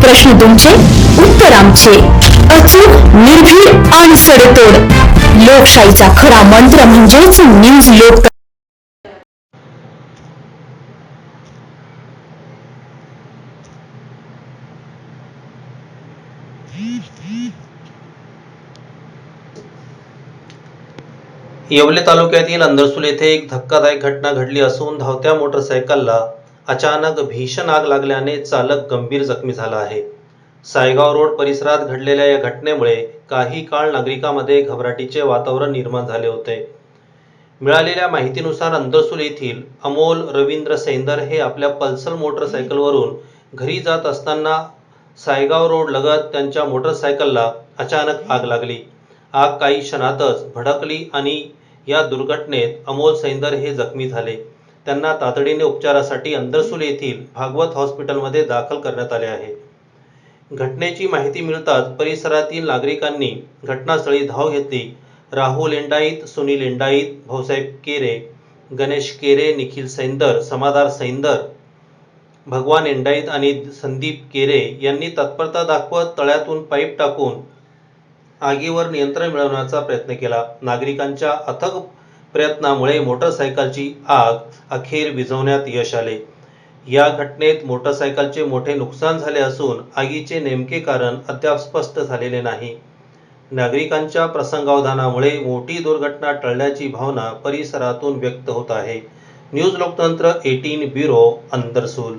प्रश्न तुमचे, उत्तर आमचे. अचूक, निर्भीड आणि सडेतोड. लोकशाहीचा खरा मंत्र म्हणजेच न्यूज लोक. येवले तालुक्यातील अंदरसूल येथे एक धक्कादायक घटना घडली असून धावत्या मोटरसायकलला अचानक भीषण आग लागल्याने चालक गंभीर जखमी झाला आहे. सायगाव रोड परिसरात घडलेल्या या घटनेमुळे काही काळ नागरिकांमध्ये घबराटीचे वातावरण निर्माण झाले होते. मिळालेल्या माहितीनुसार अंदरसूल येथील अमोल रवींद्र सैंदर हे आपल्या पल्सर मोटरसायकलवरून घरी जात असताना सायगाव रोड लगत त्यांच्या मोटरसायकलला अचानक आग लागली. आग काही क्षणातच भडकली आणि या दुर्घटनेत अमोल सैंदर हे जखमी झाले. त्यांना तातडीने उपचारासाठी अंदरसूल येथील भागवत हॉस्पिटलमध्ये दाखल करण्यात आले आहे. घटनेची माहिती मिळताच परिसरातील नागरिकांनी घटनास्थळी धाव घेतली. राहुल लिंगायत, सुनील लिंगायत, भाऊसाहेब केरे, गणेश केरे, निखिल सैंदर, समाधार सैंदर, भगवान लिंगायत आणि संदीप केरे यांनी तत्परता दाखवत तळ्यातून पाईप टाकून आगीवर नियंत्रण मिळवण्याचा प्रयत्न केला. नागरिकांच्या अथक प्रयत्नामुळे मोटरसायकलची आग अखेर विझवण्यात यश आले. या घटनेत मोटरसायकलचे मोठे नुकसान झाले असून आगीचे नेमके कारण अद्याप स्पष्ट झालेले नाही. नागरिकांच्या प्रसंगावधानामुळे मोठी दुर्घटना टळल्याची भावना परिसरातून व्यक्त होत आहे. न्यूज लोकतंत्र 18 ब्युरो, अंदरसूल.